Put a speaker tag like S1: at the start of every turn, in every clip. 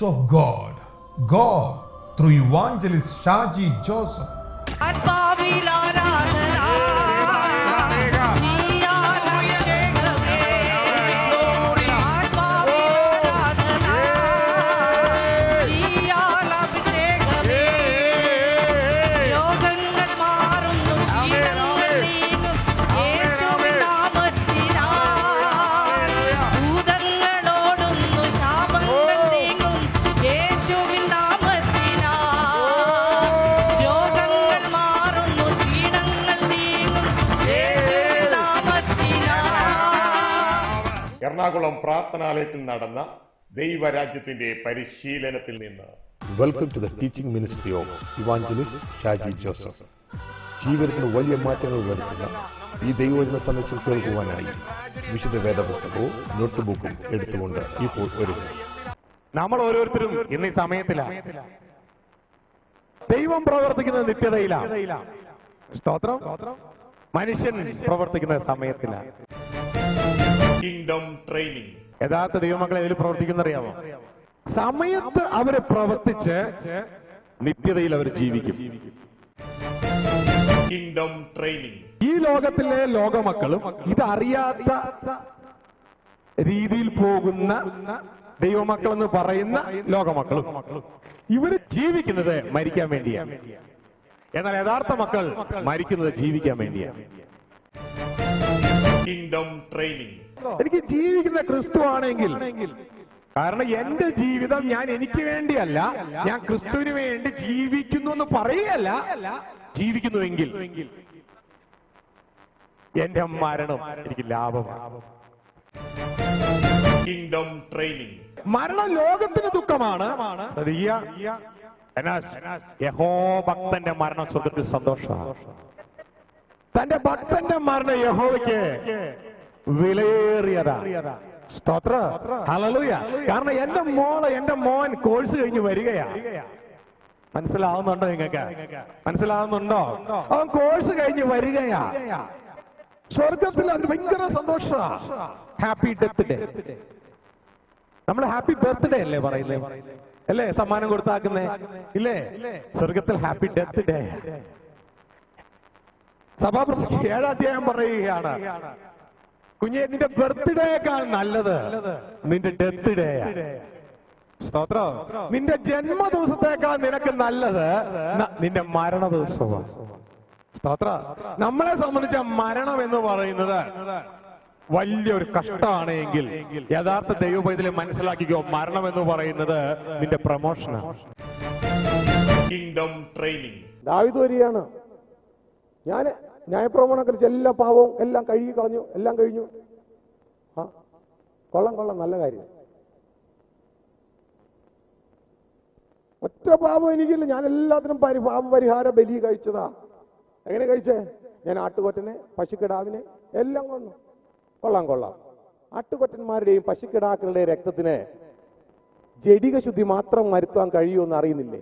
S1: of God. God through evangelist Shaji Joseph.
S2: Ernakulam പ്രാർത്ഥനാലയത്തിൽ നടന്ന ദൈവരാജ്യത്തിന്റെ പരിശീലനത്തിൽ നിന്ന്
S3: welcome to the teaching ministry of evangelist Shaji Joseph. ജീവിതത്തിന് വലിയ മാറ്റങ്ങൾ വരുത്തുന്ന ഈ ദൈവവചന സന്ദേശം കേൾക്കുവാനായി വിശുദ്ധ വേദപുസ്തകവും നോട്ട്ബുക്കും എടുത്തുകൊണ്ട് ഇപ്പോൾ വരുന്നു.
S4: നമ്മൾ ഓരോരുത്തരും ഇന്ന് ഈ സമയത്തിലാണ്. ദൈവം പ്രവർത്തിക്കുന്ന നിത്യതയിലാണ്. സ്തോത്രം. മനുഷ്യൻ പ്രവർത്തിക്കുന്ന സമയത്തിലാണ്.
S2: Kingdom training.
S4: യഥാർത്ഥ ദൈവമക്കളെ ഇതിൽ പ്രവർത്തിക്കുന്നറിയാമോ? സമയത്ത് അവര് പ്രവർത്തിച്ച് നിത്യതയിൽ അവർ ജീവിക്കും.
S2: Kingdom training.
S4: ഈ ലോകത്തിലെ ലോകമക്കളും ഇതറിയാത്ത രീതിയിൽ പോകുന്ന ദൈവമക്കൾ എന്ന് പറയുന്ന ലോകമക്കളും ഇവര് ജീവിക്കുന്നത് മരിക്കാൻ വേണ്ടിയാണ്. എന്നാൽ യഥാർത്ഥ മക്കൾ മരിക്കുന്നത് ജീവിക്കാൻ വേണ്ടിയാണ്.
S2: Kingdom training.
S4: എനിക്ക് ജീവിക്കുന്ന ക്രിസ്തു ആണെങ്കിൽ, കാരണം എന്റെ ജീവിതം ഞാൻ എനിക്ക് വേണ്ടിയല്ല, ഞാൻ ക്രിസ്തുവിന് വേണ്ടി ജീവിക്കുന്നു എന്ന് പറയുകയല്ല, ജീവിക്കുന്നുവെങ്കിൽ എന്റെ മരണം എനിക്ക് ലാഭമാണ്.
S2: Kingdom training.
S4: മരണം ലോകത്തിന് ദുഃഖമാണ്. യഹോ ഭക്തന്റെ മരണം സ്വർഗത്തിൽ സന്തോഷമാണ്. തന്റെ ഭക്തന്റെ മരണം യഹോവയ്ക്ക് വിലയേറിയതാണ്. സ്തോത്ര. ഹല്ലേലൂയ. കാരണം എന്റെ മോൻ കോഴ്സ് കഴിഞ്ഞ് വരികയാ. മനസ്സിലാവുന്നുണ്ടോ നിങ്ങൾക്ക്? മനസ്സിലാവുന്നുണ്ടോ? അവൻ കോഴ്സ് കഴിഞ്ഞ് വരികയാ. സ്വർഗത്തിൽ അത് ഭയങ്കര സന്തോഷമാണ്. Happy death day. നമ്മൾ ഹാപ്പി ബർത്ത്ഡേ അല്ലേ പറയുന്നത്? അല്ലേ? സമ്മാനം കൊടുത്താക്കുന്നേ ഇല്ലേ? സ്വർഗത്തിൽ ഹാപ്പി ഡെത്ത് ഡേ. സഭാപ്രസംഗം 7-ാം അധ്യായം പറയുകയാണ്, കുഞ്ഞെ, നിന്റെ ബർത്ത്ഡേക്കാൾ നല്ലത് നിന്റെ ഡെത്ത് ഡേ. സ്തോത്രം. നിന്റെ ജന്മദിവസത്തേക്കാൾ നിനക്ക് നല്ലത് നിന്റെ മരണ ദിവസമാണ്. സ്തോത്ര. നമ്മളെ സംബന്ധിച്ച മരണം എന്ന് പറയുന്നത് വലിയൊരു കഷ്ടമാണ് എങ്കിൽ യഥാർത്ഥ ദൈവപൈതലെ മനസ്സിലാക്കിക്കോ, മരണം എന്ന് പറയുന്നത് നിന്റെ പ്രമോഷനാണ്.
S2: Kingdom training.
S5: ദാവീദ് വരികയാണ്, ഞാൻ ന്യായപ്രമാണമനുസരിച്ച് എല്ലാ പാവവും എല്ലാം കഴുകി കളഞ്ഞു, എല്ലാം കഴിഞ്ഞു. കൊള്ളാം, നല്ല കാര്യം. ഒറ്റ പാപം എനിക്കില്ല, ഞാൻ എല്ലാത്തിനും പാപപരിഹാര ബലി കഴിച്ചതാ. എങ്ങനെ കഴിച്ചേ? ഞാൻ ആട്ടുകൊറ്റനെ, പശുക്കിടാവിനെ എല്ലാം കൊന്നു. കൊള്ളാം. ആട്ടുകൊറ്റന്മാരുടെയും പശുക്കിടാക്കളുടെയും രക്തത്തിന് ജഡിക ശുദ്ധി മാത്രം വരുത്താൻ കഴിയുമെന്ന് അറിയുന്നില്ലേ?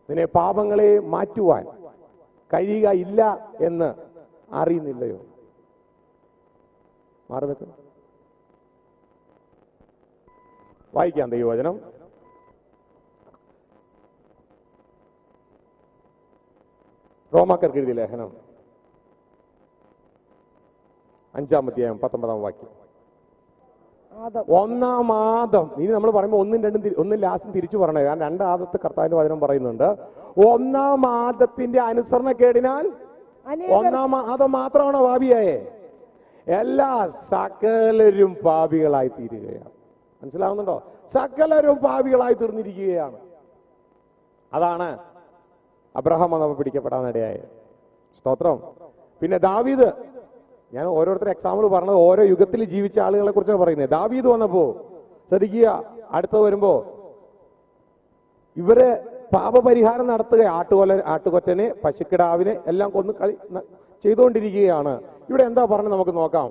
S5: നിന്നെ പാപങ്ങളെ മാറ്റുവാൻ കഴിയുക ഇല്ല എന്ന് അറിയുന്നില്ലയോ? മാറി നിൽക്കും. വായിക്കാം ദൈവവചനം. റോമാക്കാർക്ക് എഴുതിയ ലേഖനം 5-ാം അധ്യായം 19-ാം വാക്യം. ഒന്നാം ആദം. ഇനി നമ്മൾ പറയുമ്പോൾ ഒന്നും ലാസ്റ്റും തിരിച്ചു പറയണേ. ഞാൻ 2 ആദത്തെ കർത്താവിന്റെ വചനം പറയുന്നുണ്ട്. ഒന്നാം ആദത്തിന്റെ അനുസരണക്കേടിനാൽ ഒന്നാം ആദം മാത്രമാണോ പാപിയായേ? എല്ലാ സകലരും പാപികളായി തീരുകയാണ്. മനസ്സിലാവുന്നുണ്ടോ? സകലരും പാപികളായി തീർന്നിരിക്കുകയാണ്. അതാണ് അബ്രഹാം വന്നപ്പോൾ പിടിക്കപ്പെടാനിടയായത്. സ്തോത്രം. പിന്നെ ദാവീദ്, ഞാൻ ഓരോരുത്തരും എക്സാമ്പിൾ പറഞ്ഞത് ഓരോ യുഗത്തിൽ ജീവിച്ച ആളുകളെ കുറിച്ചാണ് പറയുന്നത്. ദാവീദ് വന്നപ്പോ ശ്രദ്ധിക്കുക, അടുത്ത് വരുമ്പോ ഇവര് പാപപരിഹാരം നടത്തുക. ആട്ടുകൊറ്റനെ, പശുക്കിടാവിനെ എല്ലാം കൊന്ന് ചെയ്തുകൊണ്ടിരിക്കുകയാണ്. ഇവിടെ എന്താ പറഞ്ഞത് നമുക്ക് നോക്കാം.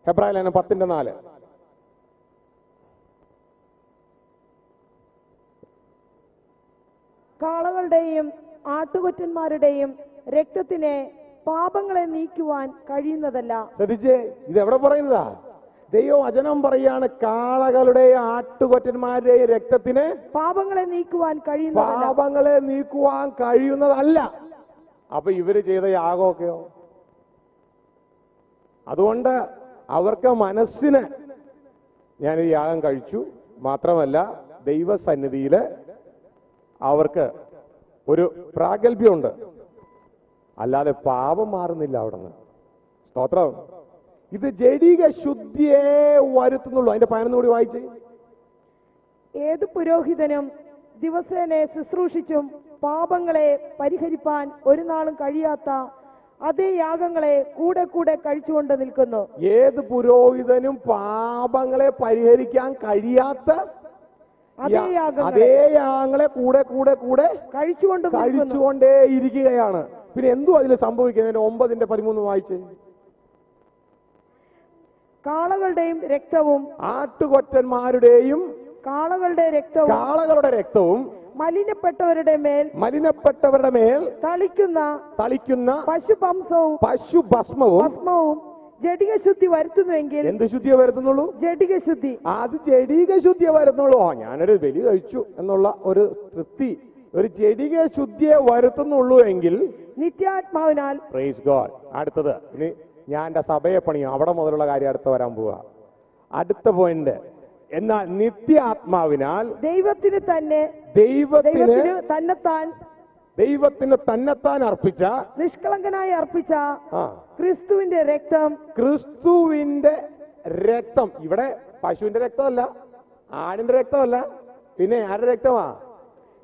S5: ഹെബ്രായ ലേഖനം 10:4.
S6: കാളകളുടെയും ആട്ടുകൊറ്റന്മാരുടെയും രക്തത്തിനെ പാപങ്ങളെ നീക്കുവാൻ കഴിയുന്നതല്ല.
S5: ശ്രദ്ധിച്ചേ, ഇത് എവിടെ പറയുന്നതാ? ദൈവവചനം പറയാണ്, കാളകളുടെയും ആട്ടുകൊറ്റന്മാരുടെയും രക്തത്തിന്
S6: പാപങ്ങളെ നീക്കുവാൻ കഴിയുന്നതല്ല.
S5: പാപങ്ങളെ നീക്കുവാൻ കഴിയുന്നതല്ല. അപ്പൊ ഇവര് ചെയ്ത യാഗമൊക്കെയോ? അതുകൊണ്ട് അവർക്ക് മനസ്സിന് ഞാനൊരു യാഗം കഴിച്ചു, മാത്രമല്ല ദൈവസന്നിധിയിൽ അവർക്ക് ഒരു പ്രാഗൽഭ്യമുണ്ട്, അല്ലാതെ പാപം മാറുന്നില്ല അവിടുന്ന്. സ്തോത്രം. ഇത് ജഡിക ശുദ്ധിയെ വരുത്തുന്നുള്ളൂ. അതിന്റെ 11 കൂടി വായിച്ചേ.
S6: ഏത് പുരോഹിതനും ദിവസേന ശുശ്രൂഷിച്ചും പാപങ്ങളെ പരിഹരിപ്പാൻ ഒരു നാളും കഴിയാത്ത അതേ യാഗങ്ങളെ കൂടെ കൂടെ കഴിച്ചുകൊണ്ട് നിൽക്കുന്നു.
S5: ഏത് പുരോഹിതനും പാപങ്ങളെ പരിഹരിക്കാൻ കഴിയാത്ത അതേ യാഗങ്ങളെ കൂടെ കൂടെ കൂടെ കഴിച്ചുകൊണ്ടേ ഇരിക്കുകയാണ്. പിന്നെ എന്തു അതിൽ സംഭവിക്കുന്നത്? 9:13 വായിച്ചേ.
S6: കാളകളുടെയും രക്തവും
S5: ആട്ടുകൊറ്റന്മാരുടെയും കാളകളുടെ രക്തവും
S6: മലിനപ്പെട്ടവരുടെ മേൽ തളിക്കുന്ന പശുഭസ്മവും ജഡികശുദ്ധി വരുത്തുന്നുവെങ്കിൽ.
S5: എന്ത് ശുദ്ധിയെ വരുത്തുന്നുള്ളൂ?
S6: ജഡികശുദ്ധി.
S5: അത് ജഡികശുദ്ധിയെ വരുന്നുള്ളൂ. ഞാനൊരു ബലി കഴിച്ചു എന്നുള്ള ഒരു തൃപ്തി, ഒരു ജഡിക ശുദ്ധിയെ വരുത്തുന്നുള്ളൂ എങ്കിൽ
S6: നിത്യാത്മാവിനാൽ.
S5: Praise God. അടുത്തത് ഇനി ഞാൻ എന്റെ സഭയെ പണിയും, അവിടെ മുതലുള്ള കാര്യം അടുത്ത് വരാൻ പോവുക. അടുത്ത പോയിന്റ്. എന്നാൽ നിത്യാത്മാവിനാൽ ദൈവത്തിന് തന്നെത്താൻ അർപ്പിച്ച,
S6: നിഷ്കളങ്കനായി അർപ്പിച്ച ക്രിസ്തുവിന്റെ
S5: രക്തം. ഇവിടെ പശുവിന്റെ രക്തമല്ല, ആടിന്റെ രക്തമല്ല, പിന്നെ ആരുടെ രക്തമാ?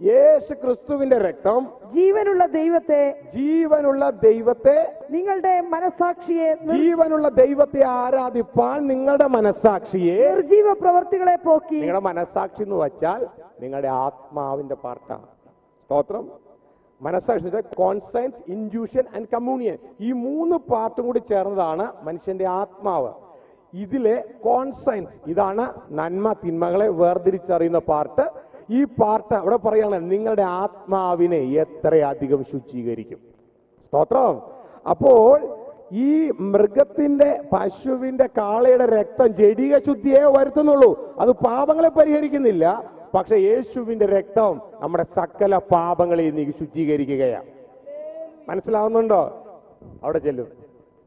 S5: യേശു ക്രിസ്തുവിന്റെ രക്തം. ജീവനുള്ള ദൈവത്തെ
S6: നിങ്ങളുടെ മനസാക്ഷിയെ,
S5: ജീവനുള്ള ദൈവത്തെ ആരാധിപ്പാൻ നിങ്ങളുടെ മനസാക്ഷിയെ,
S6: നിർജീവ പ്രവർത്തികളെ പോക്കി.
S5: നിങ്ങളുടെ മനസാക്ഷി എന്ന് വച്ചാൽ നിങ്ങളുടെ ആത്മാവിന്റെ പാർട്ടാണ്. സ്തോത്രം. മനസാക്ഷി കോൺസയൻസ്, ഇൻഡ്യൂഷൻ ആൻഡ് കമ്മ്യൂണിയൻ. ഈ 3 പാർട്ടും കൂടി ചേർന്നതാണ് മനുഷ്യന്റെ ആത്മാവ്. ഇതിലെ കോൺസയൻസ്, ഇതാണ് നന്മ തിന്മകളെ വേർതിരിച്ചറിയുന്ന പാർട്ട്. ഈ പാർട്ട് അവിടെ പറയാണ് നിങ്ങളുടെ ആത്മാവിനെ എത്രയധികം ശുചീകരിക്കും. സ്തോത്രം. അപ്പോൾ ഈ മൃഗത്തിന്റെ, പശുവിന്റെ, കാളയുടെ രക്തം ജഡിക ശുദ്ധിയെ വരുത്തുന്നുള്ളൂ, അത് പാപങ്ങളെ പരിഹരിക്കുന്നില്ല. പക്ഷെ യേശുവിന്റെ രക്തം നമ്മുടെ സകല പാപങ്ങളെയും നീക്കി ശുചീകരിക്കുകയാണ്. മനസ്സിലാവുന്നുണ്ടോ? അവിടെ ചെല്ലും,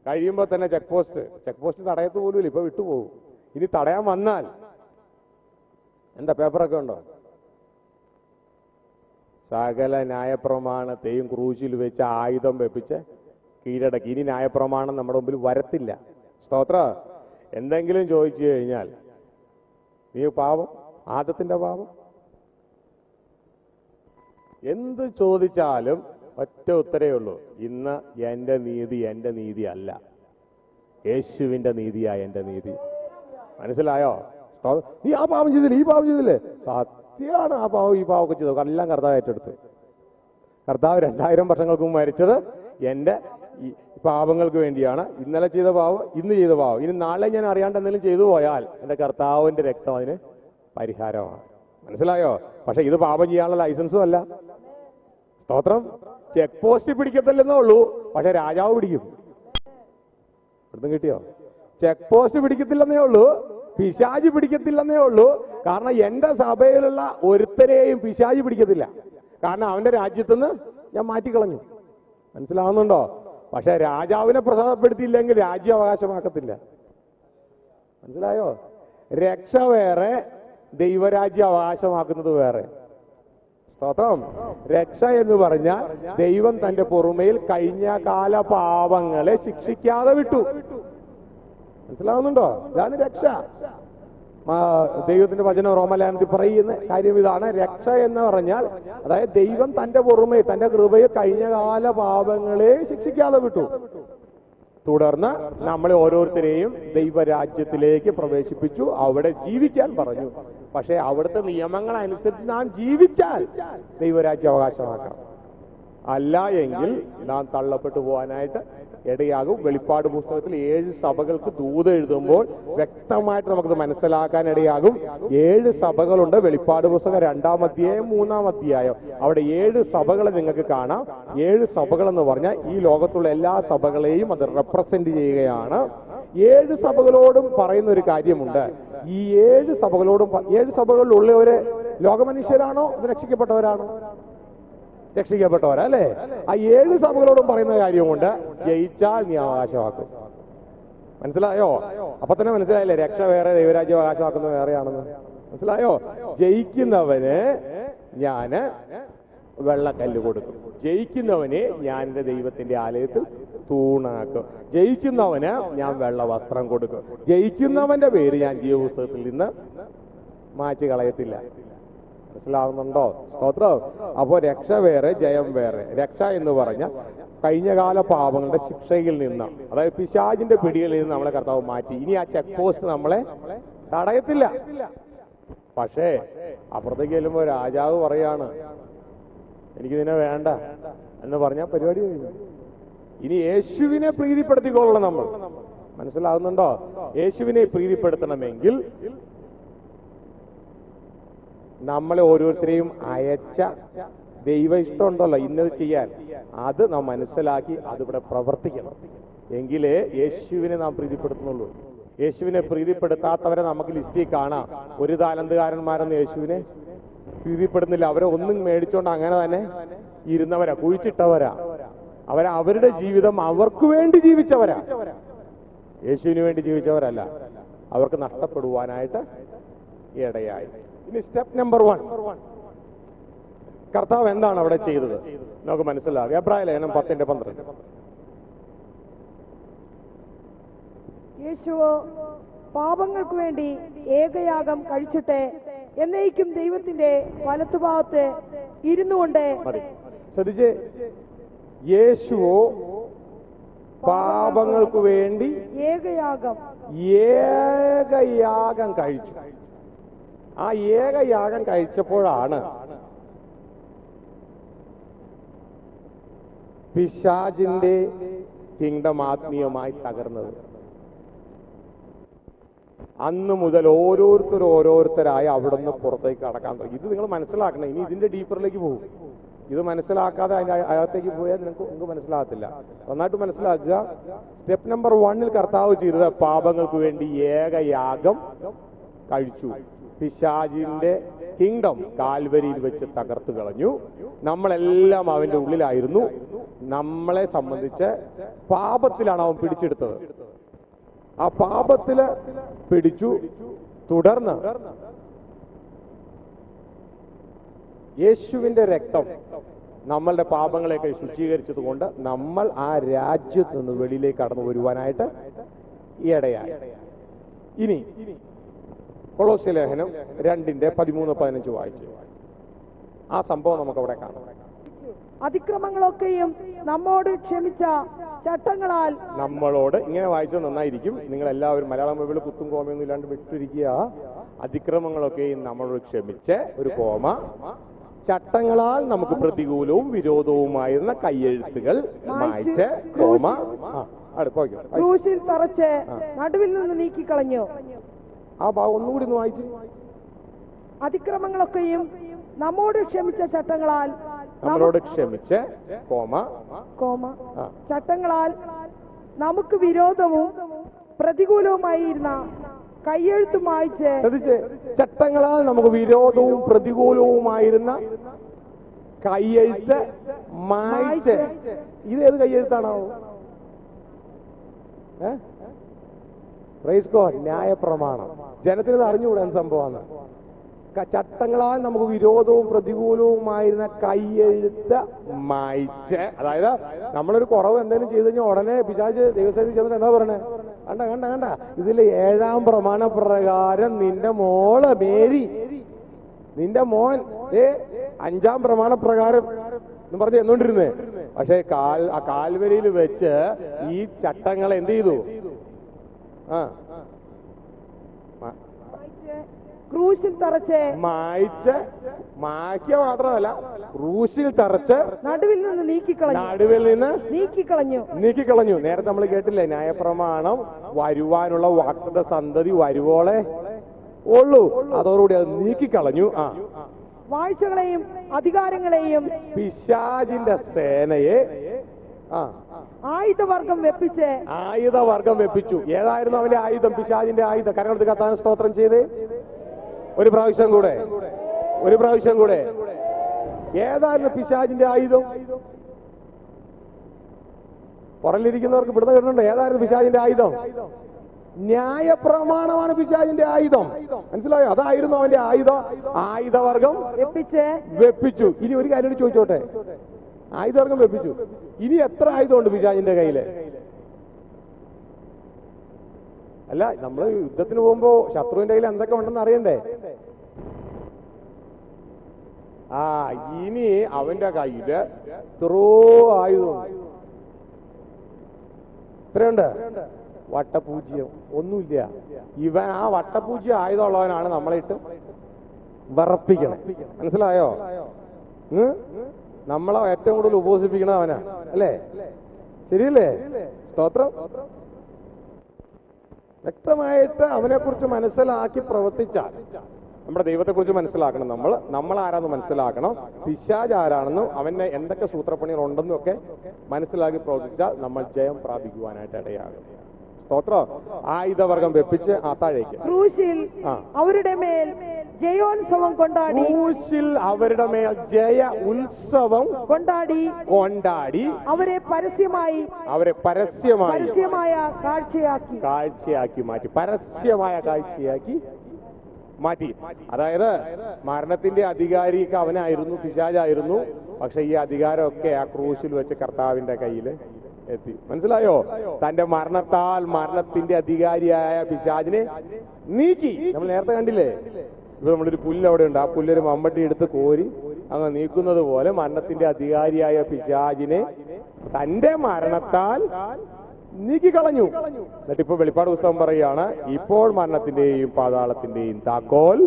S5: കഴിയുമ്പോൾ തന്നെ ചെക്ക് പോസ്റ്റ് തടയത്ത് പോലുമില്ല, ഇപ്പൊ വിട്ടുപോകും. ഇനി തടയാൻ വന്നാൽ എന്താ പേപ്പറൊക്കെ ഉണ്ടോ? സകല ന്യായപ്രമാണത്തെയും ക്രൂശിൽ വെച്ച് ആയുധം വെപ്പിച്ച് കീഴടക്കി. ഇനി ന്യായപ്രമാണം നമ്മുടെ മുമ്പിൽ വരത്തില്ല. സ്തോത്ര. എന്തെങ്കിലും ചോദിച്ചു കഴിഞ്ഞാൽ നീ പാപം, ആദത്തിന്റെ പാപം, എന്ത് ചോദിച്ചാലും ഒറ്റ ഉത്തരേ ഉള്ളൂ, ഇന്ന് എന്റെ നീതി അല്ല, യേശുവിന്റെ നീതിയാ എന്റെ നീതി. മനസ്സിലായോ? നീ ആ പാപം ചെയ്തില്ലേ, ഈ പാപം ചെയ്തില്ലേ? സത്യമാണ്, ആ പാവം ഈ പാവമൊക്കെ ചെയ്തു. എല്ലാം കർത്താവ് ഏറ്റെടുത്ത്. കർത്താവ് 2000 വർഷങ്ങൾക്ക് മുമ്പ് മരിച്ചത് എന്റെ ഈ പാപങ്ങൾക്ക് വേണ്ടിയാണ്. ഇന്നലെ ചെയ്ത പാവം, ഇന്ന് ചെയ്ത പാവം, ഇനി നാളെ ഞാൻ അറിയാണ്ട് എന്തെങ്കിലും ചെയ്തു പോയാൽ എന്റെ കർത്താവിന്റെ രക്തം അതിന് പരിഹാരമാണ്. മനസ്സിലായോ? പക്ഷെ ഇത് പാപം ചെയ്യാനുള്ള ലൈസൻസും അല്ല. സ്തോത്രം. ചെക്ക് പോസ്റ്റ് പിടിക്കത്തില്ലെന്നേ ഉള്ളൂ, പക്ഷെ രാജാവ് പിടിക്കും. ഇവിടുന്ന് കിട്ടിയോ? ചെക്ക് പോസ്റ്റ് പിടിക്കത്തില്ലെന്നേ ഉള്ളൂ, പിശാചി പിടിക്കത്തില്ലെന്നേ ഉള്ളൂ. കാരണം എന്റെ സഭയിലുള്ള ഒരുത്തരെയും പിശാചി പിടിക്കത്തില്ല. കാരണം അവന്റെ രാജ്യത്തുനിന്ന് ഞാൻ മാറ്റിക്കളഞ്ഞു. മനസ്സിലാവുന്നുണ്ടോ? പക്ഷെ രാജാവിനെ പ്രസാദപ്പെടുത്തിയില്ലെങ്കിൽ രാജ്യം അവകാശമാക്കത്തില്ല. മനസ്സിലായോ? രക്ഷ വേറെ, ദൈവരാജ്യം അവകാശമാക്കുന്നത് വേറെ. സ്തോത്രം. രക്ഷ എന്ന് പറഞ്ഞാൽ ദൈവം തന്റെ പൊറുമയിൽ കഴിഞ്ഞ കാല പാപങ്ങളെ ശിക്ഷിക്കാതെ വിട്ടു. മനസ്സിലാവുന്നുണ്ടോ? ഇതാണ് രക്ഷ. ദൈവത്തിന്റെ വചനം റോമലേഖനത്തിൽ പറയുന്ന കാര്യം ഇതാണ്. രക്ഷ എന്ന് പറഞ്ഞാൽ അതായത് ദൈവം തന്റെ പൊറുമയിൽ, തന്റെ കൃപയിൽ കഴിഞ്ഞകാല പാപങ്ങളെ ശിക്ഷിക്കാതെ വിട്ടു. തുടർന്ന് നമ്മളെ ഓരോരുത്തരെയും ദൈവരാജ്യത്തിലേക്ക് പ്രവേശിപ്പിച്ചു, അവിടെ ജീവിക്കാൻ പറഞ്ഞു. പക്ഷെ അവിടുത്തെ നിയമങ്ങൾ അനുസരിച്ച് നാം ജീവിച്ചാൽ ദൈവരാജ്യം അവകാശമാക്കാം. അല്ല എങ്കിൽ നാം തള്ളപ്പെട്ടു പോകാനായിട്ട് ഇടയാകും. വെളിപ്പാട് പുസ്തകത്തിൽ 7 സഭകൾക്ക് ദൂത് എഴുതുമ്പോൾ വ്യക്തമായിട്ട് നമുക്കത് മനസ്സിലാക്കാൻ ഇടയാകും. 7 സഭകളുണ്ട്. വെളിപ്പാട് പുസ്തകം 2-ാം അധ്യായം 3-ാം അധ്യായം. അവിടെ 7 സഭകളെ നിങ്ങൾക്ക് കാണാം. 7 സഭകൾ എന്ന് പറഞ്ഞാൽ ഈ ലോകത്തുള്ള എല്ലാ സഭകളെയും അത് റെപ്രസെന്റ് ചെയ്യുകയാണ്. 7 സഭകളോടും പറയുന്ന ഒരു കാര്യമുണ്ട്. ഈ 7 സഭകളോടും 7 സഭകളിലുള്ളവര് ലോകമനുഷ്യരാണോ അത് രക്ഷിക്കപ്പെട്ടവരാണോ? രക്ഷിക്കപ്പെട്ടവരാ അല്ലേ? ആ 7 സഭകളോടും പറയുന്ന കാര്യമുണ്ട്, ജയിച്ചാൽ നീ അവകാശമാക്കും. മനസ്സിലായോ? അപ്പൊ തന്നെ മനസ്സിലായില്ലേ, രക്ഷ വേറെ ദൈവരാജ്യം അവകാശമാക്കുന്നത് വേറെയാണെന്ന്. മനസ്സിലായോ? ജയിക്കുന്നവന് ഞാന് വെള്ളക്കല്ല് കൊടുക്കും, ജയിക്കുന്നവനെ ഞാൻ എന്റെ ദൈവത്തിന്റെ ആലയത്തിൽ തൂണാക്കും, ജയിക്കുന്നവന് ഞാൻ വെള്ള വസ്ത്രം കൊടുക്കും, ജയിക്കുന്നവന്റെ പേര് ഞാൻ ജീവപുസ്തകത്തിൽ നിന്ന് മാറ്റി കളയത്തില്ല. മനസ്സിലാവുന്നുണ്ടോ? സ്തോത്രം. അപ്പോ രക്ഷ വേറെ ജയം വേറെ. രക്ഷ എന്ന് പറഞ്ഞ കഴിഞ്ഞകാല പാപങ്ങളുടെ ശിക്ഷയിൽ നിന്ന്, അതായത് പിശാചിന്റെ പിടിയിൽ നിന്ന് നമ്മളെ കർത്താവ് മാറ്റി. ഇനി ആ ചെക്ക് പോസ്റ്റ് നമ്മളെ തടയത്തില്ല. പക്ഷേ അപ്പുറത്തേക്ക് ചെല്ലുമ്പോ രാജാവ് പറയാണ് എനിക്കിതിനെ വേണ്ട എന്ന് പറഞ്ഞാൽ പരിപാടി കഴിഞ്ഞു. ഇനി യേശുവിനെ പ്രീതിപ്പെടുത്തിക്കൊള്ളണം നമ്മൾ. മനസ്സിലാകുന്നുണ്ടോ? യേശുവിനെ പ്രീതിപ്പെടുത്തണമെങ്കിൽ നമ്മളെ ഓരോരുത്തരെയും അയച്ച ദൈവ ഇഷ്ടമുണ്ടല്ലോ ഇന്നത് ചെയ്യാൻ, അത് നാം മനസ്സിലാക്കി അതിവിടെ പ്രവർത്തിക്കണം. എങ്കിലേ യേശുവിനെ നാം പ്രീതിപ്പെടുത്തുന്നുള്ളൂ. യേശുവിനെ പ്രീതിപ്പെടുത്താത്തവരെ നമുക്ക് ലിസ്റ്റിൽ കാണാം. 1 താലന്തുകാരന്മാരൊന്നും യേശുവിനെ പ്രീതിപ്പെടുന്നില്ല. അവരെ ഒന്നും മേടിച്ചോണ്ട് അങ്ങനെ തന്നെ ഇരുന്നവരാ, കുഴിച്ചിട്ടവരാ. അവരുടെ ജീവിതം അവർക്ക് വേണ്ടി ജീവിച്ചവരാ, യേശുവിന് വേണ്ടി ജീവിച്ചവരല്ല. അവർക്ക് നഷ്ടപ്പെടുവാനായിട്ട് ഇടയായി. ഇനി സ്റ്റെപ്പ് നമ്പർ 1, കർത്താവ് എന്താണ് അവിടെ ചെയ്തത് നമുക്ക് മനസ്സിലാകും. എബ്രായ ലേഖനം 10:12.
S6: യേശുവോ പാപങ്ങൾക്ക് വേണ്ടി ഏകയാഗം കഴിച്ചിട്ട് എന്നേക്കും ദൈവത്തിന്റെ വലത്തുഭാഗത്ത് ഇരുന്നുകൊണ്ട്.
S5: ശ്രദ്ധിച്ച്, യേശുവോ പാപങ്ങൾക്ക് വേണ്ടി ഏകയാഗം കഴിച്ചു. ആ ഏകയാഗം കഴിച്ചപ്പോഴാണ് പിശാചിന്റെ കിങ്ഡം ആത്മീയമായി തകർന്നത്. അന്ന് മുതൽ ഓരോരുത്തരായി അവിടുന്ന് പുറത്തേക്ക് കടക്കാൻ തുടങ്ങി. ഇത് നിങ്ങൾ മനസ്സിലാക്കണം. ഇനി ഇതിന്റെ ഡീപ്പറിലേക്ക് പോകും. ഇത് മനസ്സിലാക്കാതെ അതിന്റെ അകത്തേക്ക് പോയാൽ നിങ്ങൾക്ക് മനസ്സിലാകത്തില്ല. നന്നായിട്ട് മനസ്സിലാക്കുക. സ്റ്റെപ്പ് നമ്പർ 1 കർത്താവ് ചെയ്തത് പാപങ്ങൾക്ക് വേണ്ടി ഏകയാഗം കഴിച്ചു. പിശാചിന്റെ കിങ്ഡം കാൽവരിയിൽ വെച്ച് തകർത്തു കളഞ്ഞു. നമ്മളെല്ലാം അവന്റെ ഉള്ളിലായിരുന്നു. നമ്മളെ സംബന്ധിച്ച് പാപത്തിലാണ് അവൻ പിടിച്ചെടുത്തത്. ആ പാപത്തില് പിടിച്ചു. തുടർന്ന് യേശുവിന്റെ രക്തം നമ്മളുടെ പാപങ്ങളെയൊക്കെ ശുചീകരിച്ചത് കൊണ്ട് നമ്മൾ ആ രാജ്യത്ത് നിന്ന് വെളിയിലേക്ക് കടന്നു വരുവാനായിട്ട് ഇടയായി. ഇനി കൊളോസ്യ ലേഖനം 2:13-15 വായിച്ചു. ആ സംഭവം നമുക്ക് അവിടെ കാണാം.
S6: അതിക്രമങ്ങളൊക്കെയും നമ്മോട് ക്ഷമിച്ച ചട്ടങ്ങളാൽ.
S5: നമ്മളോട് ഇങ്ങനെ വായിച്ചത് നന്നായിരിക്കും. നിങ്ങൾ എല്ലാവരും മലയാളം ബൈബിൾ കുത്തും കോമയൊന്നും ഇല്ലാണ്ട് വിട്ടിരിക്കുക. അതിക്രമങ്ങളൊക്കെയും നമ്മളോട് ക്ഷമിച്ച്, ഒരു കോമ, ചട്ടങ്ങളാൽ നമുക്ക് പ്രതികൂലവും വിരോധവുമായിരുന്ന കയ്യെഴുത്തുകൾ മായ്ച്ച്, കോമ,
S6: ക്രൂശിൽ തറച്ച് നടുവിൽ നിന്ന് നീക്കിക്കളഞ്ഞു.
S5: ആ ഭാഗം ഒന്നുകൂടി ഒന്ന് വായിച്ചു.
S6: അതിക്രമങ്ങളൊക്കെയും നമ്മോട് ക്ഷമിച്ച ചട്ടങ്ങളാൽ.
S5: നമ്മളോട് ക്ഷമിച്ച്, കോമ,
S6: ചട്ടങ്ങളാൽ നമുക്ക് വിരോധവും പ്രതികൂലവുമായിരുന്ന കയ്യെഴുത്ത് മായ്ച്ച്.
S5: ചട്ടങ്ങളാൽ നമുക്ക് വിരോധവും പ്രതികൂലവുമായിരുന്ന കയ്യെഴുത്ത് മായ്ച്ച്. ഇതേത് കയ്യെഴുത്താണോ? Praise God. ന്യായപ്രമാണം. ജനത്തിന് ഇത് അറിഞ്ഞുകൂടാ സംഭവമാണ്. ചട്ടങ്ങളാൽ നമുക്ക് വിരോധവും പ്രതികൂലവുമായിരുന്ന കയ്യെഴുത്ത് മായ്ച്ച്. അതായത് നമ്മളൊരു കുറവ് എന്തെങ്കിലും ചെയ്തു കഴിഞ്ഞാൽ ഉടനെ പിശാച് ദൈവസേനയിൽ ചെന്നിട്ട് എന്താ പറയണേ? കണ്ട ഇതിൽ 7-ാം പ്രമാണപ്രകാരം നിന്റെ മോള് മേരി, നിന്റെ മോൻ 5-ാം പ്രമാണപ്രകാരം എന്ന് പറഞ്ഞ് എന്നോണ്ടിരുന്നേ. പക്ഷെ ആ കാൽവരിയിൽ വെച്ച് ഈ ചട്ടങ്ങൾ എന്ത് ചെയ്തു?
S6: ക്രൂശിൽ തറച്ച്
S5: മായ്ക്കുക മാത്രമല്ല, ക്രൂശിൽ തറച്ച് നടുവിൽ നിന്ന് നീക്കിക്കളഞ്ഞു. നേരത്തെ നമ്മൾ കേട്ടില്ലേ, ന്യായപ്രമാണം വരുവാനുള്ള വാഗ്ദത്ത സന്തതി വരുവോളെ ഉള്ളൂ. അതോടുകൂടി അത് നീക്കിക്കളഞ്ഞു.
S6: വാഴ്ചകളെയും അധികാരങ്ങളെയും
S5: പിശാചിന്റെ സേനയെ
S6: ആയുധവർഗം വെപ്പിച്ച്
S5: ആയുധവർഗം വെപ്പിച്ചു. ഏതായിരുന്നു അവന്റെ ആയുധം? പിശാചിന്റെ ആയുധം. കരങ്ങളെടുത്ത് കർത്താവിനെ സ്തോത്രം ചെയ്ത് ഒരു പ്രാവശ്യം കൂടെ. ഏതായിരുന്നു പിശാചിന്റെ ആയുധം? പുറലിരിക്കുന്നവർക്ക് പിടുത്ത കിട്ടുന്നുണ്ട്. ഏതായിരുന്നു പിശാചിന്റെ ആയുധം? ന്യായപ്രമാണമാണ് പിശാചിന്റെ ആയുധം. മനസ്സിലായോ? അതായിരുന്നു അവന്റെ ആയുധം. ആയുധവർഗം വെപ്പിച്ചു. ഇനി ഒരു കാര്യം ചോദിച്ചോട്ടെ, ആയുധവർഗം വെപ്പിച്ചു, ഇനി എത്ര ആയുധമുണ്ട് പിശാചിന്റെ കയ്യില്? അല്ല, നമ്മള് യുദ്ധത്തിന് പോകുമ്പോ ശത്രുവിന്റെ കയ്യിൽ എന്തൊക്കെ ഉണ്ടെന്ന് അറിയണ്ടേ? ഇനി അവന്റെ കയ്യില് എത്രയോ ആയുധമുണ്ട്. എത്രയുണ്ട്? വട്ടപൂജ്യം. ഒന്നുമില്ല. ഇവൻ ആ വട്ടപൂജ്യം ആയുധമുള്ളവനാണ് നമ്മളെ ഇട്ട് വിറപ്പിക്കണം. മനസ്സിലായോ? നമ്മളെ ഏറ്റവും കൂടുതൽ ഉപസിപ്പിക്കണ അവനാ, അല്ലേ? ശരിയല്ലേ? സ്തോത്രം. വ്യക്തമായിട്ട് അവനെക്കുറിച്ച് മനസ്സിലാക്കി പ്രവർത്തിച്ചാൽ, നമ്മുടെ ദൈവത്തെക്കുറിച്ച് മനസ്സിലാക്കണം. നമ്മൾ ആരാന്ന് മനസ്സിലാക്കണം, പിശാച് ആരാണെന്നും അവന്റെ എന്തൊക്കെ സൂത്രപ്പണികൾ ഉണ്ടെന്നും ഒക്കെ മനസ്സിലാക്കി പ്രവർത്തിച്ചാൽ നമ്മൾ ജയം പ്രാപിക്കുവാനായിട്ട് ഇടയാകും. സ്തോത്രം. ആയുധവർഗം വെപ്പിച്ച് താഴേക്ക്.
S6: ക്രൂശിൽ അവരുടെ മേൽ ജയോത്സവം കൊണ്ടാടി.
S5: ക്രൂശിൽ അവരുടെ മേൽ ജയ ഉത്സവം കൊണ്ടാടി. അവരെ പരസ്യമായി കാഴ്ചയാക്കി മാറ്റി. പരസ്യമായ കാഴ്ചയാക്കി മാറ്റി. അതായത് മരണത്തിന്റെ അധികാരിക്ക് അവനായിരുന്നു, പിശാചായിരുന്നു. പക്ഷെ ഈ അധികാരമൊക്കെ ആ ക്രൂശിൽ വെച്ച് കർത്താവിന്റെ കയ്യിൽ എത്തി. മനസ്സിലായോ? തന്റെ മരണത്താൽ മരണത്തിന്റെ അധികാരിയായ പിശാചിനെ നീക്കി. നമ്മൾ നേരത്തെ കണ്ടില്ലേ, ഇപ്പൊ നമ്മളൊരു പുല്ല് അവിടെ ഉണ്ട്, ആ പുല്ലൊരു മമ്മട്ടി എടുത്ത് കോരി അങ്ങ് നീക്കുന്നത് പോലെ മരണത്തിന്റെ അധികാരിയായ പിശാചിനെ തന്റെ മരണത്താൽ നീക്കിക്കളഞ്ഞു. എന്നിട്ടിപ്പോ വെളിപ്പാട് പുസ്തകം പറയുകയാണ്, ഇപ്പോൾ മരണത്തിന്റെയും പാതാളത്തിന്റെയും താക്കോൽ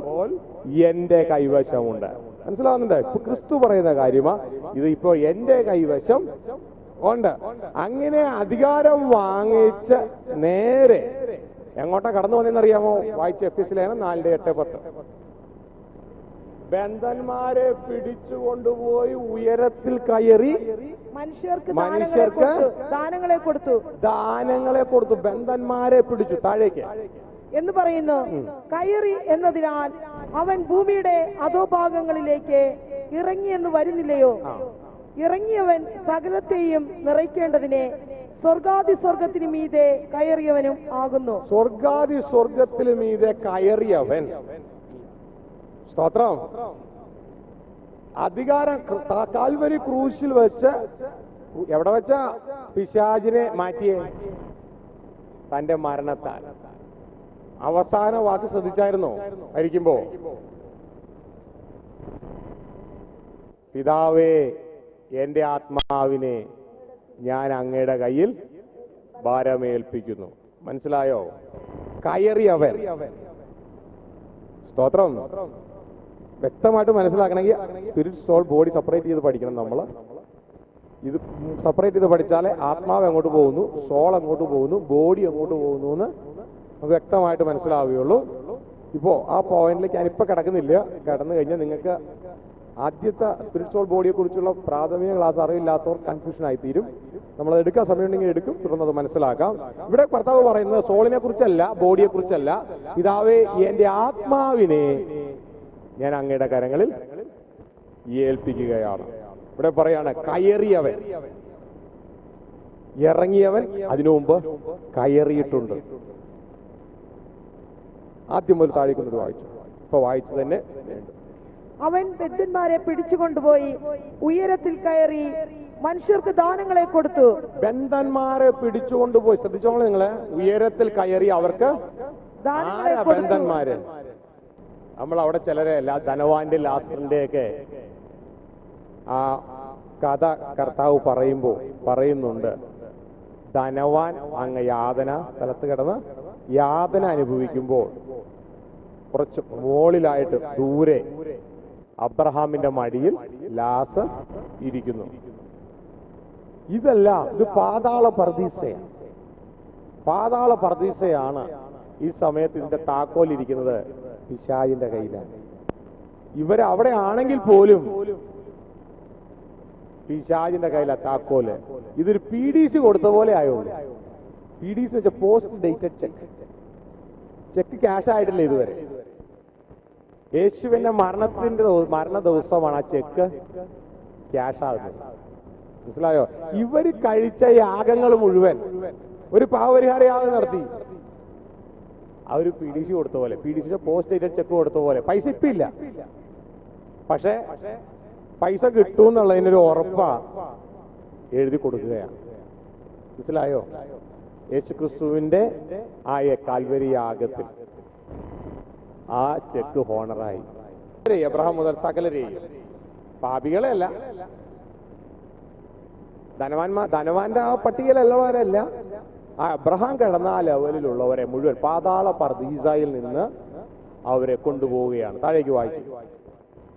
S5: എന്റെ കൈവശമുണ്ട്. മനസ്സിലാവുന്നുണ്ട്? ഇപ്പൊ ക്രിസ്തു പറയുന്ന കാര്യമാ ഇത്. ഇപ്പോ എന്റെ കൈവശം ഉണ്ട്. അങ്ങനെ അധികാരം വാങ്ങിച്ച് നേരെ എങ്ങോട്ടാ കടന്നു വന്നെന്നറിയാമോ? വായിച്ച എഫെസ്യ 4:8-10. ബന്ധന്മാരെ പിടിച്ചുകൊണ്ടുപോയി ഉയരത്തിൽ കയറി മനുഷ്യർക്ക് ദാനങ്ങളെ കൊടുത്തു. ബന്ധന്മാരെ പിടിച്ചു. താഴേക്ക്
S6: എന്ന് പറയുന്നു. കയറി എന്നതിനാൽ അവൻ ഭൂമിയുടെ അധോഭാഗങ്ങളിലേക്ക് ഇറങ്ങിയെന്ന് വരുന്നില്ലയോ? ഇറങ്ങിയവൻ സകലത്തെയും നിറയ്ക്കേണ്ടതിനെ സ്വർഗാതിസ്വർഗത്തിന് മീതെ കയറിയവനും ആകുന്നു.
S5: സ്വർഗാതിസ്വർഗത്തിന് മീതെ കയറിയവൻ. സ്തോത്രം. അധികാരം കാൽവരി ക്രൂശിൽ വെച്ച് എവിടെ വെച്ച പിശാചിനെ മാറ്റിയേ? തന്റെ മരണത്താൽ. അവസാന വാക്ക് ശ്രദ്ധിച്ചായിരുന്നോ? മരിക്കുമ്പോ, പിതാവേ, എന്റെ ആത്മാവിനെ ഞാൻ അങ്ങയുടെ കയ്യിൽ ഭാരമേൽപ്പിക്കുന്നു. മനസ്സിലായോ? കയറിയവൻ. സ്തോത്രം. വ്യക്തമായിട്ട് മനസ്സിലാക്കണമെങ്കിൽ സ്പിരിറ്റ്, സോൾ, ബോഡി സെപ്പറേറ്റ് ചെയ്ത് പഠിക്കണം. നമ്മൾ ഇത് സെപ്പറേറ്റ് ചെയ്ത് പഠിച്ചാലേ ആത്മാവ് എങ്ങോട്ട് പോകുന്നു, സോൾ എങ്ങോട്ട് പോകുന്നു, ബോഡി എങ്ങോട്ട് പോകുന്നു എന്ന് നമുക്ക് വ്യക്തമായിട്ട് മനസ്സിലാവുകയുള്ളൂ. ഇപ്പോ ആ പോയിന്റിലേക്ക് ഞാനിപ്പോ കിടക്കുന്നില്ല. കിടന്നു കഴിഞ്ഞാൽ നിങ്ങൾക്ക് ആദ്യത്തെ സ്പിരിച്വൽ ബോഡിയെ കുറിച്ചുള്ള പ്രാഥമിക ക്ലാസ് അറിവില്ലാത്തവർ കൺഫ്യൂഷൻ ആയിത്തീരും. നമ്മൾ എടുക്കാൻ സമയമുണ്ടെങ്കിൽ എടുക്കും, തുടർന്നത് മനസ്സിലാക്കാം. ഇവിടെ കർത്താവ് പറയുന്നത് സോളിനെ കുറിച്ചല്ല, ബോഡിയെ കുറിച്ചല്ല. പിതാവേ, എന്റെ ആത്മാവിനെ ഞാൻ അങ്ങയുടെ കരങ്ങളിൽ ഏൽപ്പിക്കുകയാണ്. ഇവിടെ പറയാണ് കയറിയവൻ. ഇറങ്ങിയവൻ അതിനു മുമ്പ് കയറിയിട്ടുണ്ട്. ആദ്യം ഒരു താഴേക്കുന്നത് വായിച്ചു. ഇപ്പൊ വായിച്ചു തന്നെ.
S6: അവൻ ബന്ധന്മാരെ പിടിച്ചുകൊണ്ടുപോയി ഉയരത്തിൽ കയറി മനുഷ്യർക്ക് ദാനങ്ങളെ കൊടുത്തു.
S5: ബന്ധന്മാരെ പിടിച്ചുകൊണ്ടുപോയി. ശ്രദ്ധിച്ചോളൂ നിങ്ങളെ. ഉയരത്തിൽ കയറി അവർക്ക് ബന്ധന്മാര്. നമ്മൾ അവിടെ ചിലരെ ധനവാന്റെ ലാസറിന്റെ ഒക്കെ ആ കഥ കർത്താവ് പറയുന്നുണ്ട്. ധനവാൻ അങ്ങ് യാതന സ്ഥലത്ത് കിടന്ന് യാതന അനുഭവിക്കുമ്പോൾ കുറച്ച് മുകളിലായിട്ട് ദൂരെ അബ്രഹാമിന്റെ മടിയിൽ ലാസർ ഇരിക്കുന്നു. ഇതല്ല, ഇത് പാതാള പർദീസയാണ്. ഈ സമയത്ത് ഇതിന്റെ താക്കോൽ ഇരിക്കുന്നത് പിശാചിന്റെ കയ്യിലാണ്. ഇവരവിടെ ആണെങ്കിൽ പോലും പിശാചിന്റെ കയ്യിലാ താക്കോല്. ഇതൊരു PDC കൊടുത്ത പോലെ ആയോളൂ. PDC വെച്ച പോസ്റ്റ് ഡേറ്റഡ് ചെക്ക് ക്യാഷ് ആയിട്ടില്ല ഇതുവരെ. യേശുവിന്റെ മരണ ദിവസമാണ് ആ ചെക്ക് ക്യാഷ് ആകുന്നത്. മനസ്സിലായോ? ഇവര് കഴിച്ച യാഗങ്ങൾ മുഴുവൻ ഒരു പാവപരിഹാര യാഗം നടത്തി. അവര് PDC കൊടുത്ത പോലെ, PDC പോസ്റ്റ് ഡേറ്റഡ് ചെക്ക് കൊടുത്ത പോലെ. പൈസ ഇപ്പം ഇല്ല, പക്ഷെ പൈസ കിട്ടുമെന്നുള്ളതിനൊരു ഉറപ്പാ എഴുതി കൊടുക്കുകയാണ്. മനസ്സിലായോ? യേശുക്രിസ്തുവിന്റെ ആ കാൽവരി യാഗത്തിൽ ആ ചെക്ക് ഹോണറായി. എബ്രഹാം മുതൽ സകലരെയും, പാപികളെ അല്ല, ധനവാന്റെ ആ പട്ടികയിലുള്ളവരല്ല, ആ അബ്രഹാം കിടന്ന ആ ലെവലിലുള്ളവരെ മുഴുവൻ പാതാള പർദീസയിൽ നിന്ന് അവരെ കൊണ്ടുപോവുകയാണ്. താഴേക്ക് വായിച്ചു.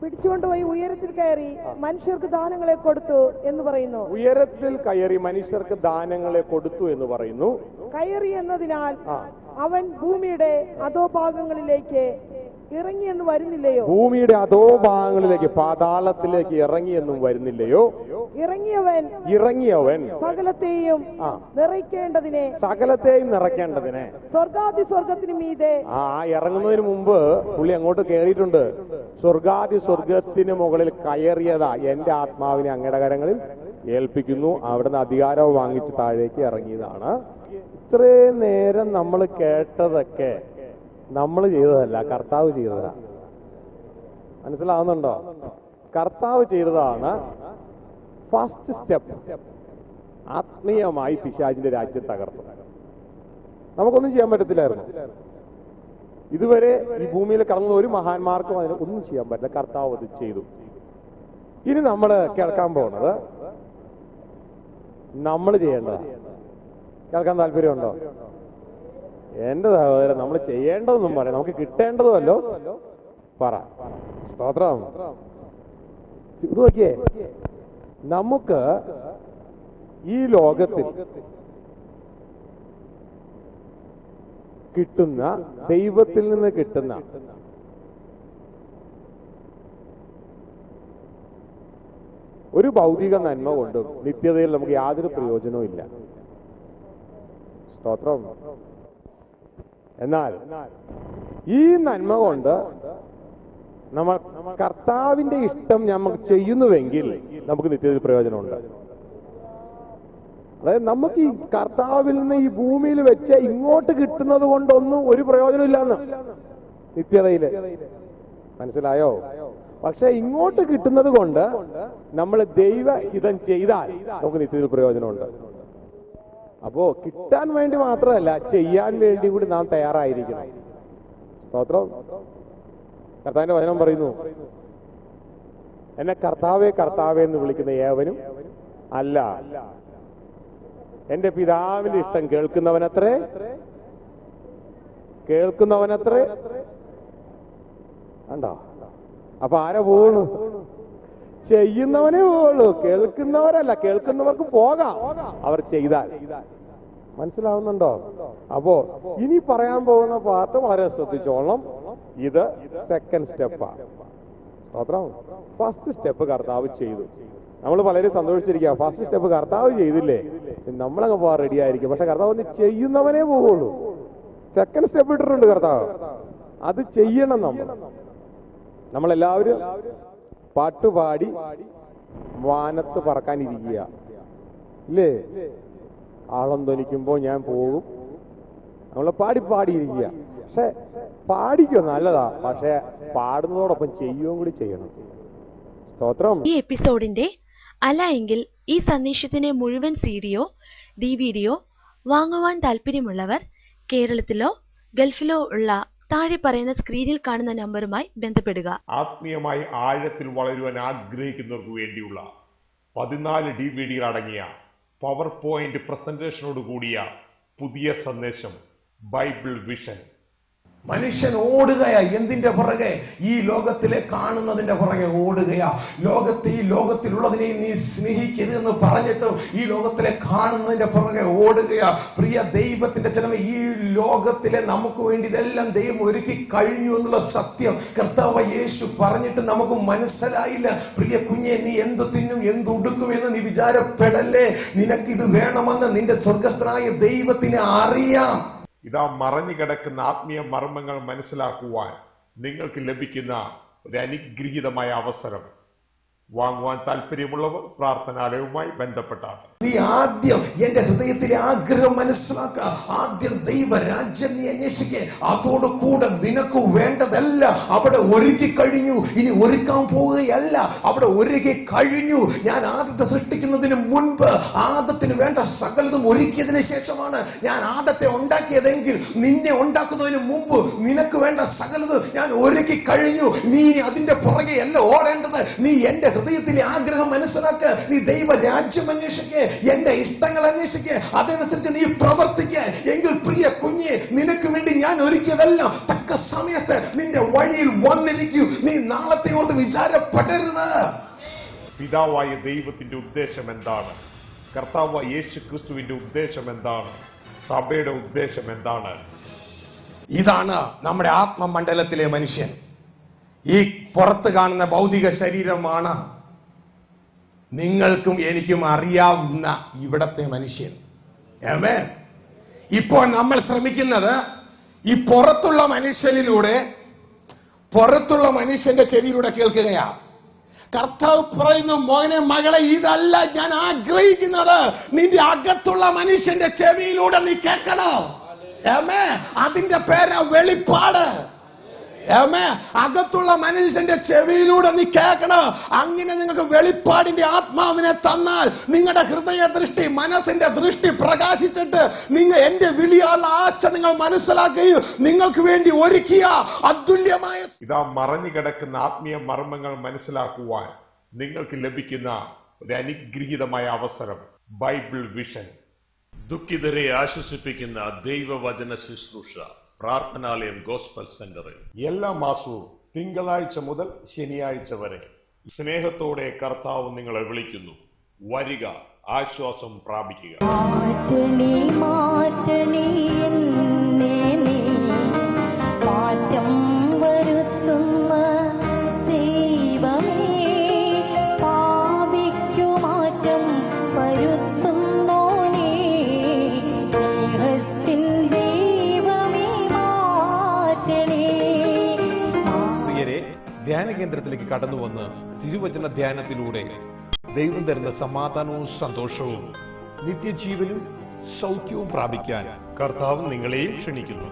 S6: പിടിച്ചുകൊണ്ടുപോയി ഉയരത്തിൽ കയറി മനുഷ്യർക്ക് ദാനങ്ങളെ കൊടുത്തു എന്ന് പറയുന്നു.
S5: ഉയരത്തിൽ കയറി മനുഷ്യർക്ക് ദാനങ്ങളെ കൊടുത്തു എന്ന് പറയുന്നു.
S6: കയറി എന്നതിനാൽ അവൻ ഭൂമിയുടെ അധോഭാഗങ്ങളിലേക്ക് ഇറങ്ങിയെന്ന് വരുന്നില്ലയോ?
S5: ഭൂമിയുടെ അധോഭാഗങ്ങളിലേക്ക്, പാതാളത്തിലേക്ക് ഇറങ്ങിയെന്നും വരുന്നില്ലയോ? ഇറങ്ങിയവൻ സകലത്തെയും നിറയ്ക്കേണ്ടതിനെ
S6: സ്വർഗാദി സ്വർഗത്തിന് മീതെ.
S5: ഇറങ്ങുന്നതിന് മുമ്പ് പുള്ളി അങ്ങോട്ട് കയറിയിട്ടുണ്ട്. സ്വർഗാദി സ്വർഗത്തിന് മുകളിൽ കയറിയതാ, എന്റെ ആത്മാവിനെ അങ്ങയുടെ കരങ്ങളിൽ ഏൽപ്പിക്കുന്നു. അവിടുന്ന് അധികാരവും വാങ്ങിച്ച് താഴേക്ക് ഇറങ്ങിയതാണ്. ഇത്രയും നേരം നമ്മൾ കേട്ടതൊക്കെ നമ്മൾ ചെയ്തതല്ല, കർത്താവ് ചെയ്തതാ. മനസ്സിലാവുന്നുണ്ടോ? കർത്താവ് ചെയ്തതാണ് ഫസ്റ്റ് സ്റ്റെപ്പ്. ആത്മീയമായി പിശാചിന്റെ രാജ്യം തകർത്തു. നമുക്കൊന്നും ചെയ്യാൻ പറ്റത്തില്ലായിരുന്നു. ഇതുവരെ ഈ ഭൂമിയിൽ കടന്ന ഒരു മഹാന്മാർക്കും അതിന് ഒന്നും ചെയ്യാൻ പറ്റില്ല. കർത്താവ് അത് ചെയ്തു. ഇനി നമ്മൾ കേൾക്കാൻ പോകുന്നത് നമ്മൾ ചെയ്യേണ്ടതാണ്. കേൾക്കാൻ താല്പര്യമുണ്ടോ? എന്റെ സഹോദരൻ, നമ്മൾ ചെയ്യേണ്ടതൊന്നും പറയാം, നമുക്ക് കിട്ടേണ്ടതുമല്ലോ പറ. സ്തോത്രം. ഇത് നോക്കിയേ, നമുക്ക് ഈ ലോകത്തിൽ കിട്ടുന്ന, ദൈവത്തിൽ നിന്ന് കിട്ടുന്ന ഒരു ഭൗതിക നന്മ കൊണ്ടും നിത്യതയിൽ നമുക്ക് യാതൊരു പ്രയോജനവും ഇല്ല. സ്തോത്രം. എന്നാൽ ഈ നന്മ കൊണ്ട് നമ്മൾ കർത്താവിന്റെ ഇഷ്ടം നമുക്ക് ചെയ്യുന്നുവെങ്കിൽ നമുക്ക് നിത്യതയിൽ പ്രയോജനമുണ്ട്. അതായത് നമുക്ക് ഈ കർത്താവിൽ നിന്ന് ഈ ഭൂമിയിൽ വെച്ച് ഇങ്ങോട്ട് കിട്ടുന്നത് കൊണ്ടൊന്നും ഒരു പ്രയോജനമില്ലെന്ന് നിത്യതയില്. മനസ്സിലായോ? പക്ഷെ ഇങ്ങോട്ട് കിട്ടുന്നത് കൊണ്ട് നമ്മൾ ദൈവഹിതം ചെയ്താൽ നമുക്ക് നിത്യതയിൽ പ്രയോജനമുണ്ട്. അപ്പോ കിട്ടാൻ വേണ്ടി മാത്രമല്ല, ചെയ്യാൻ വേണ്ടി കൂടി നാം തയ്യാറായിരിക്കണം. സ്തോത്രം. കർത്താവിന്റെ വചനം പറയുന്നു, എന്നെ കർത്താവേ കർത്താവേ എന്ന് വിളിക്കുന്ന ഏവനും അല്ല, എന്റെ പിതാവിന്റെ ഇഷ്ടം കേൾക്കുന്നവനത്രേ. കണ്ടോ? അപ്പൊ ആരാ പോവുള്ളൂ? ചെയ്യുന്നവനേ പോവുള്ളൂ, കേൾക്കുന്നവരല്ല. കേൾക്കുന്നവർക്ക് പോകാം അവർ ചെയ്താൽ. മനസ്സിലാവുന്നുണ്ടോ? അപ്പോ ഇനി പറയാൻ പോകുന്ന പാർട്ട് വളരെ ശ്രദ്ധിച്ചോളണം. ഇത് സെക്കൻഡ് സ്റ്റെപ്പാണ്. സ്തോത്രം. ഫസ്റ്റ് സ്റ്റെപ്പ് കർത്താവ് ചെയ്തു. നമ്മൾ പലരും സന്തോഷിച്ചിരിക്കുക, ഫസ്റ്റ് സ്റ്റെപ്പ് കർത്താവ് ചെയ്തില്ലേ, നമ്മളങ്ങ് പോകാൻ റെഡി ആയിരിക്കും. പക്ഷെ കർത്താവ് ഒന്ന് ചെയ്യുന്നവനേ പോവുള്ളൂ. സെക്കൻഡ് സ്റ്റെപ്പ് ഇട്ടിട്ടുണ്ട് കർത്താവ്, അത് ചെയ്യണം. നമ്മളെല്ലാവരും പാട്ടുപാടി വാനത്ത് പറക്കാനിരിക്കുക ഇല്ലേ? ആളം ധ്വനിക്കുമ്പോ ഞാൻ പോകും, നമ്മൾ പാടിയിരിക്കുക. പക്ഷെ പാടിക്കോ നല്ലതാ, പക്ഷെ പാടുന്നതോടൊപ്പം ചെയ്യുകയും കൂടി ചെയ്യണം. സ്തോത്രം.
S7: ഈ എപ്പിസോഡിന്റെ അല്ല എങ്കിൽ ഈ സന്ദേശത്തിന്റെ മുഴുവൻ സീഡിയോ ഡിവിഡിയോ വാങ്ങുവാൻ താല്പര്യമുള്ളവർ കേരളത്തിലോ ഗൾഫിലോ ഉള്ള താഴെ പറയുന്ന സ്ക്രീനിൽ കാണുന്ന നമ്പറുമായി ബന്ധപ്പെടുക.
S2: ആത്മീയമായി ആഴത്തിൽ വളരുവാൻ ആഗ്രഹിക്കുന്നവർക്ക് വേണ്ടിയുള്ള 14 DVD അടങ്ങിയ പവർ പോയിന്റ് പ്രസന്റേഷനോട് കൂടിയ പുതിയ സന്ദേശം ബൈബിൾ വിഷൻ
S5: മനുഷ്യൻ ഓടുകയാ എന്തിന്റെ പുറകെ? ഈ ലോകത്തിലെ കാണുന്നതിന്റെ പുറകെ ഓടുകയാ. ഈ ലോകത്തിലുള്ളതിനെ നീ സ്നേഹിക്കരുതെന്ന് പറഞ്ഞിട്ടും ഈ ലോകത്തിലെ കാണുന്നതിന്റെ പുറകെ ഓടുകയാ. പ്രിയ ദൈവത്തിന്റെ ജനമേ, ഈ ലോകത്തിലെ നമുക്ക് വേണ്ടി ഇതെല്ലാം ദൈവം ഒരുക്കി കഴിഞ്ഞു എന്നുള്ള സത്യം കർത്താവ് യേശു പറഞ്ഞിട്ട് നമുക്ക് മനസ്സിലായില്ല. പ്രിയ കുഞ്ഞെ, നീ എന്ത് തിന്നും എന്ത് ഉടുക്കും എന്ന് നീ വിചാരപ്പെടല്ലേ. നിനക്കിത് വേണമെന്ന് നിന്റെ സ്വർഗസ്ഥനായ ദൈവത്തിന് അറിയാം.
S2: ഇതാ മറഞ്ഞു കിടക്കുന്ന ആത്മീയ മർമ്മങ്ങൾ മനസ്സിലാക്കുവാൻ നിങ്ങൾക്ക് ലഭിക്കുന്ന ഒരു അനുഗ്രഹീതമായ അവസരം. വാങ്ങുവാൻ താല്പര്യമുള്ളവർ പ്രാർത്ഥനാലയവുമായി ബന്ധപ്പെട്ടാണ്.
S5: നീ ആദ്യം എന്റെ ഹൃദയത്തിലെ ആഗ്രഹം മനസ്സിലാക്കുക. ആദ്യം ദൈവരാജ്യം നീ അന്വേഷിക്കുക. അതോടുകൂടെ നിനക്ക് വേണ്ടതെല്ലാം അവിടെ ഒരുക്കി കഴിഞ്ഞു. ഇനി ഒരുക്കാൻ പോവുകയല്ല, അവിടെ ഒരുക്കി കഴിഞ്ഞു. ഞാൻ ആദത്തെ സൃഷ്ടിക്കുന്നതിന് മുൻപ് ആദത്തിന് വേണ്ട സകലതും ഒരുക്കിയതിന് ശേഷമാണ് ഞാൻ ആദത്തെ ഉണ്ടാക്കിയതെങ്കിൽ നിന്നെ ഉണ്ടാക്കുന്നതിന് മുമ്പ് നിനക്ക് വേണ്ട സകലതും ഞാൻ ഒരുക്കി കഴിഞ്ഞു. നീ അതിന്റെ പുറകെ അല്ല ഓടേണ്ടത്. നീ എന്റെ ഹൃദയത്തിലെ ആഗ്രഹം മനസ്സിലാക്കുക. നീ ദൈവരാജ്യം അന്വേഷിക്കുക, എന്റെ ഇഷ്ടങ്ങൾ അന്വേഷിക്കുക, അതനുസരിച്ച് നീ പ്രവർത്തിക്കുക. എങ്കിൽ പ്രിയ കുഞ്ഞെ, നിനക്ക് വേണ്ടി ഞാൻ ഒരുക്കിയതെല്ലാം തക്ക സമയത്ത് നിന്റെ വഴിയിൽ വന്നിരിക്കും. നീ നാളത്തെ ഓർത്ത് വിചാരപ്പെടരുത്.
S2: പിതാവായ ദൈവത്തിന്റെ ഉദ്ദേശം എന്താണ്? കർത്താവായ യേശു ക്രിസ്തുവിന്റെ ഉദ്ദേശം എന്താണ്? സഭയുടെ ഉദ്ദേശം എന്താണ്?
S5: ഇതാണ് നമ്മുടെ ആത്മമണ്ഡലത്തിലെ മനുഷ്യൻ. ഈ പുറത്ത് കാണുന്ന ഭൗതിക ശരീരമാണ് നിങ്ങൾക്കും എനിക്കും അറിയാവുന്ന ഇവിടത്തെ മനുഷ്യൻ. ആമേൻ. ഇപ്പോൾ നമ്മൾ ശ്രമിക്കുന്നത് ഈ പുറത്തുള്ള മനുഷ്യനിലൂടെ, പുറത്തുള്ള മനുഷ്യന്റെ ചെവിയിലൂടെ കേൾക്കുകയാണ്. കർത്താവ് പറയുന്നു, മോനെ മകളെ, ഇതല്ല ഞാൻ ആഗ്രഹിക്കുന്നത്. നിന്റെ അകത്തുള്ള മനുഷ്യന്റെ ചെവിയിലൂടെ നീ കേൾക്കണം. ആമേൻ. അതിന്റെ പേരാ വെളിപ്പാട്. അകത്തുള്ള മനുഷ്യന്റെ ചെവിയിലൂടെ നീ കേൾക്കണം. അങ്ങനെ നിങ്ങൾക്ക് വെളിപ്പാടിന്റെ ആത്മാവിനെ തന്നാൽ നിങ്ങളുടെ ഹൃദയ ദൃഷ്ടി, മനസ്സിന്റെ ദൃഷ്ടി പ്രകാശിച്ചിട്ട് നിങ്ങൾ എന്റെ വിളിയുള്ള ആശ നിങ്ങൾ മനസ്സിലാക്കുകയും നിങ്ങൾക്ക് വേണ്ടി ഒരുക്കിയ അതുല്യമായ
S2: ഇതാ മറഞ്ഞു കിടക്കുന്ന ആത്മീയ മർമ്മങ്ങൾ മനസ്സിലാക്കുവാൻ നിങ്ങൾക്ക് ലഭിക്കുന്ന ഒരു അനുഗ്രഹീതമായ അവസരം. Bible vision.
S8: ദുഃഖിതരെ ആശ്വസിപ്പിക്കുന്ന ദൈവവചന ശുശ്രൂഷ പ്രാർത്ഥനാലയം ഗോസ്പൽ സെന്ററിൽ
S2: എല്ലാ മാസവും തിങ്കളാഴ്ച മുതൽ ശനിയാഴ്ച വരെ സ്നേഹത്തോടെ കർത്താവ് നിങ്ങളെ വിളിക്കുന്നു. വരിക, ആശ്വാസം പ്രാപിക്കുക.
S3: ധ്യാന കേന്ദ്രത്തിലേക്ക് കടന്നു വന്ന് തിരുവചന ധ്യാനത്തിലൂടെ ദൈവം തരുന്ന സമാധാനവും സന്തോഷവും നിത്യജീവനും സൗഖ്യവും പ്രാപിക്കാൻ
S2: കർത്താവ് നിങ്ങളെയും ക്ഷണിക്കുന്നു.